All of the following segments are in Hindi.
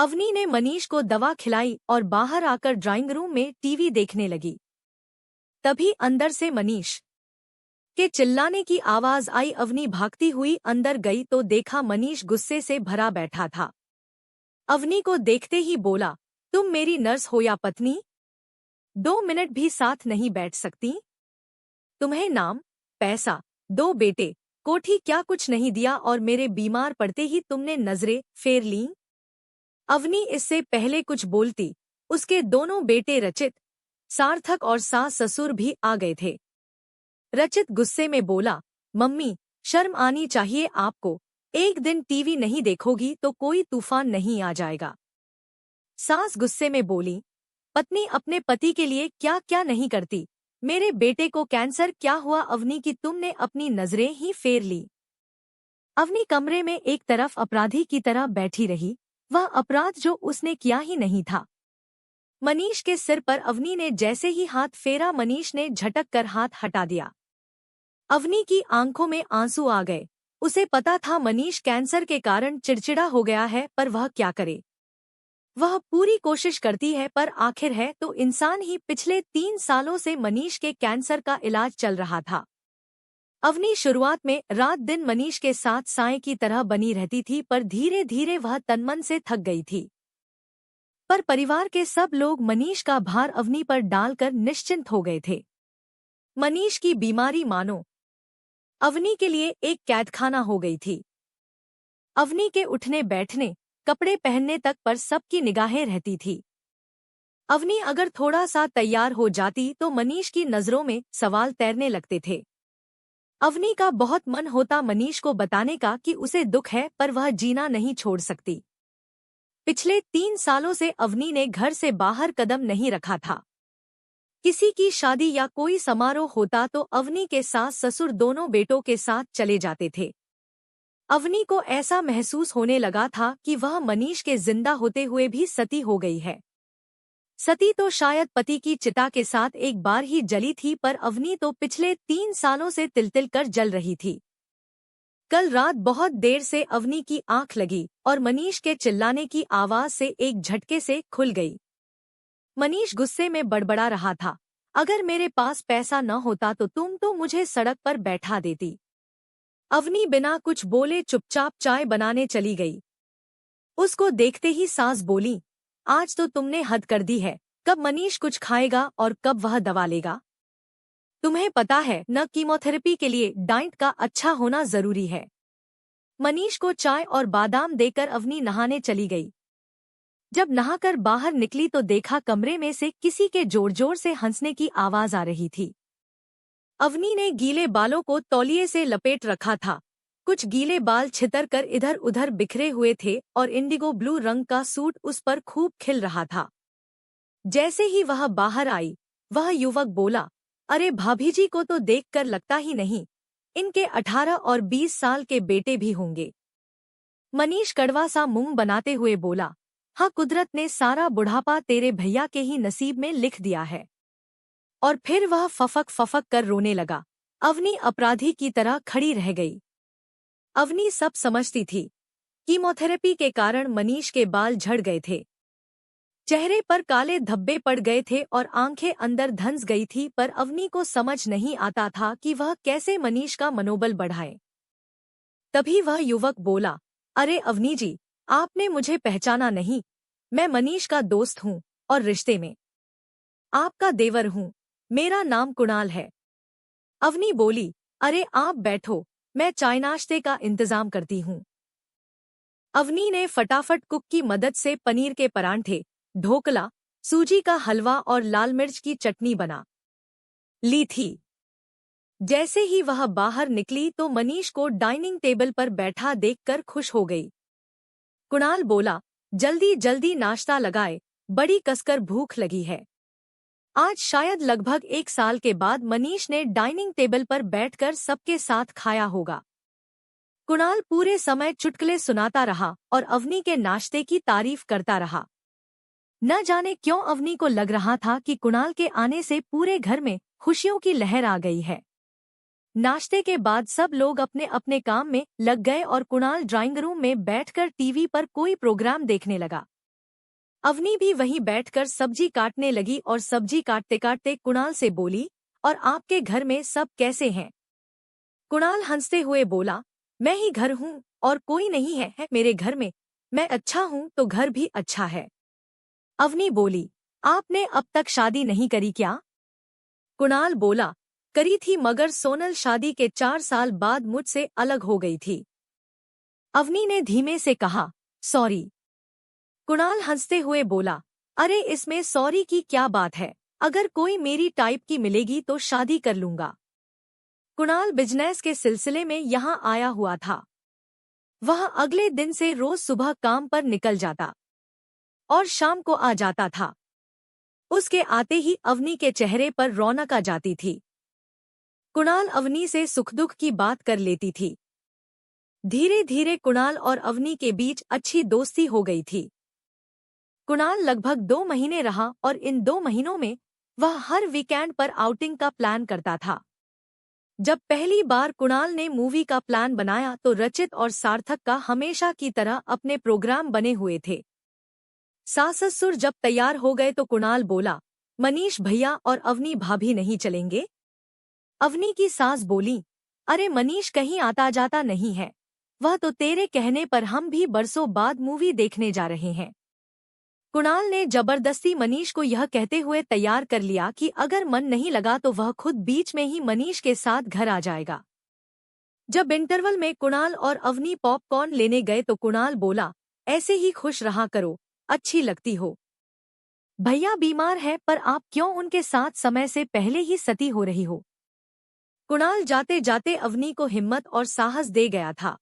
अवनी ने मनीष को दवा खिलाई और बाहर आकर ड्राइंग रूम में टीवी देखने लगी। तभी अंदर से मनीष के चिल्लाने की आवाज आई। अवनी भागती हुई अंदर गई तो देखा मनीष गुस्से से भरा बैठा था। अवनी को देखते ही बोला, तुम मेरी नर्स हो या पत्नी? 2 मिनट भी साथ नहीं बैठ सकती? तुम्हें नाम, पैसा, 2 बेटे, कोठी क्या कुछ नहीं दिया और मेरे बीमार पड़ते ही तुमने नजरें फेर लीं? अवनी इससे पहले कुछ बोलती, उसके दोनों बेटे रचित, सार्थक और सास ससुर भी आ गए थे। रचित गुस्से में बोला, मम्मी शर्म आनी चाहिए आपको, एक दिन टीवी नहीं देखोगी तो कोई तूफान नहीं आ जाएगा। सास गुस्से में बोली, पत्नी अपने पति के लिए क्या क्या नहीं करती, मेरे बेटे को कैंसर क्या हुआ अवनी कि तुमने अपनी नजरें ही फेर ली। अवनी कमरे में एक तरफ अपराधी की तरह बैठी रही, वह अपराध जो उसने किया ही नहीं था। मनीष के सिर पर अवनी ने जैसे ही हाथ फेरा मनीष ने झटक कर हाथ हटा दिया। अवनी की आंखों में आंसू आ गए। उसे पता था मनीष कैंसर के कारण चिड़चिड़ा हो गया है, पर वह क्या करे। वह पूरी कोशिश करती है पर आखिर है तो इंसान ही। पिछले 3 सालों से मनीष के कैंसर का इलाज चल रहा था। अवनी शुरुआत में रात दिन मनीष के साथ साए की तरह बनी रहती थी, पर धीरे धीरे वह तनमन से थक गई थी। पर परिवार के सब लोग मनीष का भार अवनी पर डालकर निश्चिंत हो गए थे। मनीष की बीमारी मानो अवनी के लिए एक कैदखाना हो गई थी। अवनी के उठने बैठने, कपड़े पहनने तक पर सबकी निगाहें रहती थी। अवनी अगर थोड़ा सा तैयार हो जाती तो मनीष की नजरों में सवाल तैरने लगते थे। अवनी का बहुत मन होता मनीष को बताने का कि उसे दुख है, पर वह जीना नहीं छोड़ सकती। पिछले 3 सालों से अवनी ने घर से बाहर कदम नहीं रखा था। किसी की शादी या कोई समारोह होता तो अवनी के सास ससुर दोनों बेटों के साथ चले जाते थे। अवनी को ऐसा महसूस होने लगा था कि वह मनीष के जिंदा होते हुए भी सती हो गई है। सती तो शायद पति की चिता के साथ एक बार ही जली थी, पर अवनी तो पिछले 3 सालों से तिल-तिल कर जल रही थी। कल रात बहुत देर से अवनी की आंख लगी और मनीष के चिल्लाने की आवाज से एक झटके से खुल गई। मनीष गुस्से में बड़बड़ा रहा था, अगर मेरे पास पैसा न होता तो तुम तो मुझे सड़क पर बैठा देती। अवनी बिना कुछ बोले चुपचाप चाय बनाने चली गई। उसको देखते ही सास बोली, आज तो तुमने हद कर दी है, कब मनीष कुछ खाएगा और कब वह दवा लेगा? तुम्हें पता है न कीमोथेरेपी के लिए डाइट का अच्छा होना जरूरी है। मनीष को चाय और बादाम देकर अवनी नहाने चली गई। जब नहाकर बाहर निकली तो देखा कमरे में से किसी के जोर जोर से हंसने की आवाज आ रही थी। अवनी ने गीले बालों को तौलिए से लपेट रखा था। कुछ गीले बाल छितर कर इधर उधर बिखरे हुए थे और इंडिगो ब्लू रंग का सूट उस पर खूब खिल रहा था। जैसे ही वह बाहर आई, वह युवक बोला, अरे भाभी जी को तो देखकर लगता ही नहीं, इनके 18 और 20 साल के बेटे भी होंगे। मनीष कड़वा सा मुंह बनाते हुए बोला, हाँ, कुदरत ने सारा बुढ़ापा तेरे भैया के ही नसीब में लिख दिया है। और फिर वह फफक फफक कर रोने लगा। अवनी अपराधी की तरह खड़ी रह गई। अवनी सब समझती थी। कीमोथेरेपी के कारण मनीष के बाल झड़ गए थे, चेहरे पर काले धब्बे पड़ गए थे और आंखें अंदर धंस गई थी, पर अवनी को समझ नहीं आता था कि वह कैसे मनीष का मनोबल बढ़ाए। तभी वह युवक बोला, अरे अवनी जी, आपने मुझे पहचाना नहीं, मैं मनीष का दोस्त हूँ और रिश्ते में आपका देवर हूँ। मेरा नाम कुणाल है। अवनी बोली, अरे आप बैठो, मैं चाय नाश्ते का इंतजाम करती हूँ। अवनी ने फटाफट कुक की मदद से पनीर के परांठे, ढोकला, सूजी का हलवा और लाल मिर्च की चटनी बना ली थी। जैसे ही वह बाहर निकली तो मनीष को डाइनिंग टेबल पर बैठा देखकर खुश हो गई। कुणाल बोला, जल्दी जल्दी नाश्ता लगाए, बड़ी कसकर भूख लगी है। आज शायद लगभग 1 साल के बाद मनीष ने डाइनिंग टेबल पर बैठकर सबके साथ खाया होगा। कुणाल पूरे समय चुटकुले सुनाता रहा और अवनी के नाश्ते की तारीफ करता रहा। न जाने क्यों अवनी को लग रहा था कि कुणाल के आने से पूरे घर में खुशियों की लहर आ गई है। नाश्ते के बाद सब लोग अपने अपने काम में लग गए और कुणाल ड्राइंग रूम में बैठकर टीवी पर कोई प्रोग्राम देखने लगा। अवनी भी वहीं बैठकर सब्जी काटने लगी और सब्जी काटते काटते कुणाल से बोली, और आपके घर में सब कैसे हैं? कुणाल हंसते हुए बोला, मैं ही घर हूँ और कोई नहीं है मेरे घर में। मैं अच्छा हूँ तो घर भी अच्छा है। अवनी बोली, आपने अब तक शादी नहीं करी क्या? कुणाल बोला, करी थी मगर सोनल शादी के 4 साल बाद मुझसे अलग हो गई थी। अवनी ने धीमे से कहा, सॉरी। कुणाल हंसते हुए बोला, अरे इसमें सॉरी की क्या बात है, अगर कोई मेरी टाइप की मिलेगी तो शादी कर लूंगा। कुणाल बिजनेस के सिलसिले में यहाँ आया हुआ था। वह अगले दिन से रोज सुबह काम पर निकल जाता और शाम को आ जाता था। उसके आते ही अवनी के चेहरे पर रौनक आ जाती थी। कुणाल अवनी से सुख दुख की बात कर लेती थी। धीरे धीरे कुणाल और अवनी के बीच अच्छी दोस्ती हो गई थी। कुणाल लगभग 2 महीने रहा और इन 2 महीनों में वह हर वीकेंड पर आउटिंग का प्लान करता था। जब पहली बार कुणाल ने मूवी का प्लान बनाया तो रचित और सार्थक का हमेशा की तरह अपने प्रोग्राम बने हुए थे। सास ससुर जब तैयार हो गए तो कुणाल बोला, मनीष भैया और अवनी भाभी नहीं चलेंगे? अवनी की सास बोली, अरे मनीष कहीं आता जाता नहीं है, वह तो तेरे कहने पर हम भी बरसों बाद मूवी देखने जा रहे हैं। कुणाल ने जबरदस्ती मनीष को यह कहते हुए तैयार कर लिया कि अगर मन नहीं लगा तो वह खुद बीच में ही मनीष के साथ घर आ जाएगा। जब इंटरवल में कुणाल और अवनी पॉपकॉर्न लेने गए तो कुणाल बोला, ऐसे ही खुश रहा करो, अच्छी लगती हो। भैया बीमार है पर आप क्यों उनके साथ समय से पहले ही सती हो रही हो? कुणाल जाते जाते अवनी को हिम्मत और साहस दे गया था।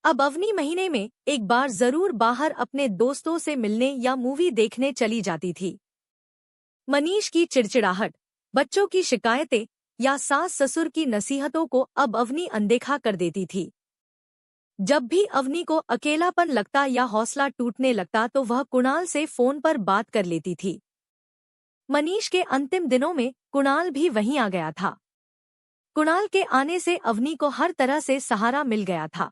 अब अवनी महीने में एक बार जरूर बाहर अपने दोस्तों से मिलने या मूवी देखने चली जाती थी। मनीष की चिड़चिड़ाहट, बच्चों की शिकायतें या सास ससुर की नसीहतों को अब अवनी अनदेखा कर देती थी। जब भी अवनी को अकेलापन लगता या हौसला टूटने लगता तो वह कुणाल से फोन पर बात कर लेती थी। मनीष के अंतिम दिनों में कुणाल भी वहीं आ गया था। कुणाल के आने से अवनी को हर तरह से सहारा मिल गया था।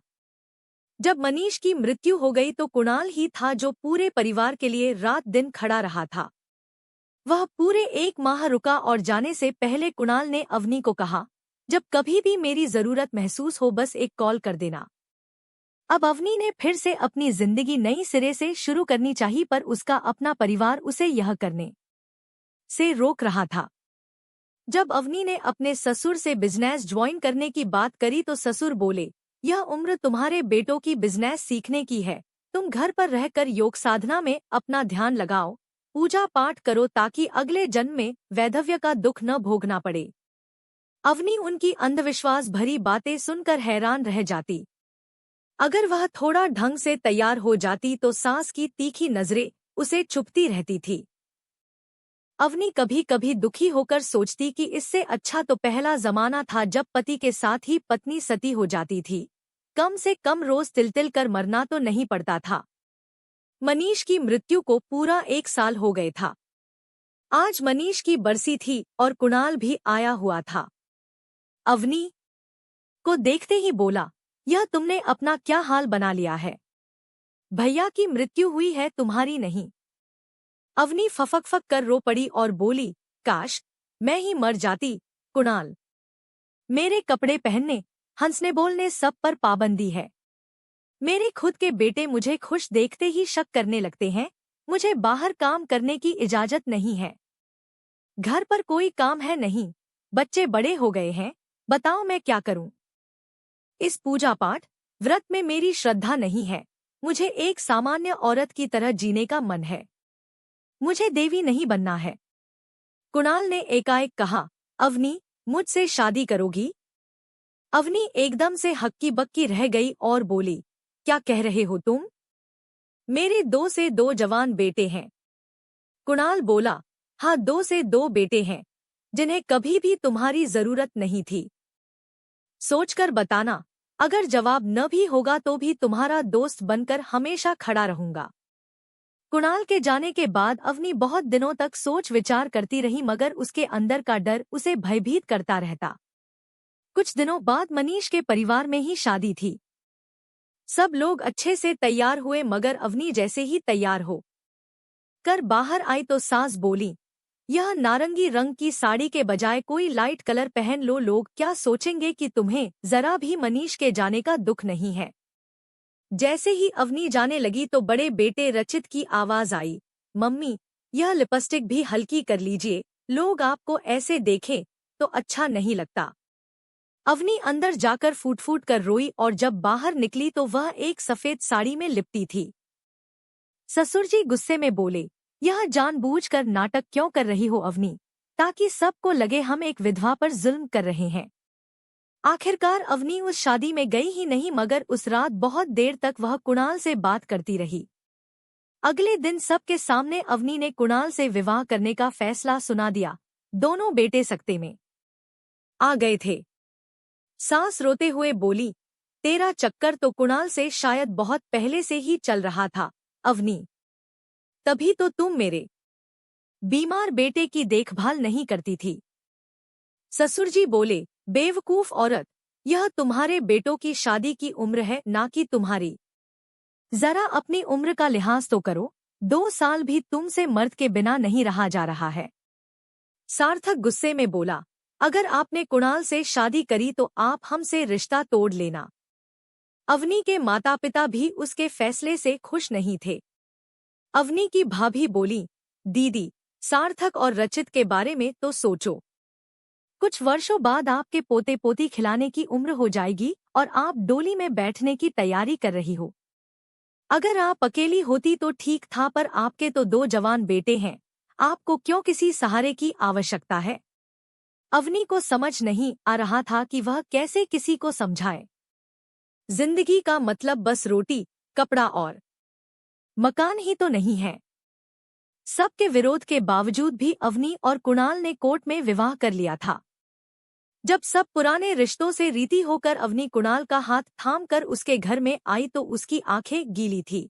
जब मनीष की मृत्यु हो गई तो कुणाल ही था जो पूरे परिवार के लिए रात दिन खड़ा रहा था। वह पूरे 1 माह रुका और जाने से पहले कुणाल ने अवनी को कहा, जब कभी भी मेरी जरूरत महसूस हो बस एक कॉल कर देना। अब अवनी ने फिर से अपनी जिंदगी नई सिरे से शुरू करनी चाहिए पर उसका अपना परिवार उसे यह करने से रोक रहा था। जब अवनी ने अपने ससुर से बिजनेस ज्वाइन करने की बात करी तो ससुर बोले, यह उम्र तुम्हारे बेटों की बिजनेस सीखने की है, तुम घर पर रहकर योग साधना में अपना ध्यान लगाओ, पूजा पाठ करो ताकि अगले जन्म में वैधव्य का दुख न भोगना पड़े। अवनी उनकी अंधविश्वास भरी बातें सुनकर हैरान रह जाती। अगर वह थोड़ा ढंग से तैयार हो जाती तो सास की तीखी नजरें उसे चुभती रहती थी। अवनी कभी कभी दुखी होकर सोचती कि इससे अच्छा तो पहला जमाना था जब पति के साथ ही पत्नी सती हो जाती थी, कम से कम रोज तिल कर मरना तो नहीं पड़ता था। मनीष की मृत्यु को पूरा 1 साल हो गए था। आज मनीष की बरसी थी और कुणाल भी आया हुआ था। अवनी को देखते ही बोला, यह तुमने अपना क्या हाल बना लिया है? भैया की मृत्यु हुई है तुम्हारी नहीं। अवनी फफक कर रो पड़ी और बोली, काश मैं ही मर जाती। कुणाल, मेरे कपड़े पहनने, हंसने बोलने सब पर पाबंदी है। मेरे खुद के बेटे मुझे खुश देखते ही शक करने लगते हैं। मुझे बाहर काम करने की इजाजत नहीं है। घर पर कोई काम है नहीं, बच्चे बड़े हो गए हैं, बताओ मैं क्या करूं? इस पूजा पाठ व्रत में मेरी श्रद्धा नहीं है। मुझे एक सामान्य औरत की तरह जीने का मन है। मुझे देवी नहीं बनना है। कुणाल ने एकाएक कहा, अवनी मुझसे शादी करोगी? अवनी एकदम से हक्की बक्की रह गई और बोली, क्या कह रहे हो तुम? मेरे 2 से 2 जवान बेटे हैं। कुणाल बोला, हाँ 2 से 2 बेटे हैं, जिन्हें कभी भी तुम्हारी जरूरत नहीं थी। सोचकर बताना, अगर जवाब न भी होगा तो भी तुम्हारा दोस्त बनकर हमेशा खड़ा रहूंगा। कुणाल के जाने के बाद अवनी बहुत दिनों तक सोच विचार करती रही मगर उसके अंदर का डर उसे भयभीत करता रहता। कुछ दिनों बाद मनीष के परिवार में ही शादी थी। सब लोग अच्छे से तैयार हुए मगर अवनी जैसे ही तैयार हो कर बाहर आई तो सास बोली, यह नारंगी रंग की साड़ी के बजाय कोई लाइट कलर पहन लो, लोग क्या सोचेंगे कि तुम्हें जरा भी मनीष के जाने का दुख नहीं है। जैसे ही अवनी जाने लगी तो बड़े बेटे रचित की आवाज आई, मम्मी यह लिपस्टिक भी हल्की कर लीजिए, लोग आपको ऐसे देखें तो अच्छा नहीं लगता। अवनी अंदर जाकर फूट फूट कर रोई और जब बाहर निकली तो वह एक सफेद साड़ी में लिपटी थी। ससुरजी गुस्से में बोले, यह जानबूझकर नाटक क्यों कर रही हो अवनी, ताकि सबको लगे हम एक विधवा पर जुल्म कर रहे हैं। आखिरकार अवनी उस शादी में गई ही नहीं, मगर उस रात बहुत देर तक वह कुणाल से बात करती रही। अगले दिन सबके सामने अवनी ने कुणाल से विवाह करने का फैसला सुना दिया। दोनों बेटे सकते में आ गए थे। सास रोते हुए बोली, तेरा चक्कर तो कुणाल से शायद बहुत पहले से ही चल रहा था अवनी, तभी तो तुम मेरे बीमार बेटे की देखभाल नहीं करती थी। ससुरजी बोले, बेवकूफ औरत, यह तुम्हारे बेटों की शादी की उम्र है, ना कि तुम्हारी। जरा अपनी उम्र का लिहाज तो करो, 2 साल भी तुमसे मर्द के बिना नहीं रहा जा रहा है। सार्थक गुस्से में बोला, अगर आपने कुणाल से शादी करी तो आप हमसे रिश्ता तोड़ लेना। अवनी के माता पिता भी उसके फैसले से खुश नहीं थे। अवनी की भाभी बोली, दीदी सार्थक और रचित के बारे में तो सोचो। कुछ वर्षों बाद आपके पोते पोती खिलाने की उम्र हो जाएगी और आप डोली में बैठने की तैयारी कर रही हो। अगर आप अकेली होती तो ठीक था, पर आपके तो 2 जवान बेटे हैं, आपको क्यों किसी सहारे की आवश्यकता है। अवनी को समझ नहीं आ रहा था कि वह कैसे किसी को समझाए। जिंदगी का मतलब बस रोटी, कपड़ा और मकान ही तो नहीं है। सबके विरोध के बावजूद भी अवनी और कुणाल ने कोर्ट में विवाह कर लिया था। जब सब पुराने रिश्तों से रीति होकर अवनी कुणाल का हाथ थामकर उसके घर में आई तो उसकी आंखें गीली थी।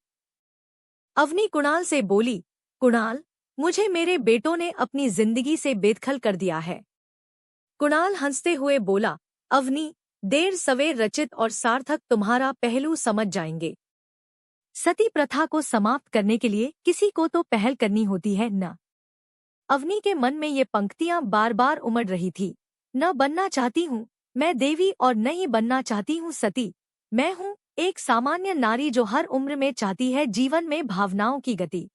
अवनी कुणाल से बोली, कुणाल, मुझे मेरे बेटों ने अपनी जिंदगी से बेदखल कर दिया है। कुणाल हंसते हुए बोला, अवनी, देर सवेर रचित और सार्थक तुम्हारा पहलू समझ जाएंगे। सती प्रथा को समाप्त करने के लिए किसी को तो पहल करनी होती है न। अवनी के मन में ये पंक्तियां बार बार उमड़ रही थी। न बनना चाहती हूँ मैं देवी और न ही बनना चाहती हूँ सती। मैं हूँ एक सामान्य नारी जो हर उम्र में चाहती है जीवन में भावनाओं की गति।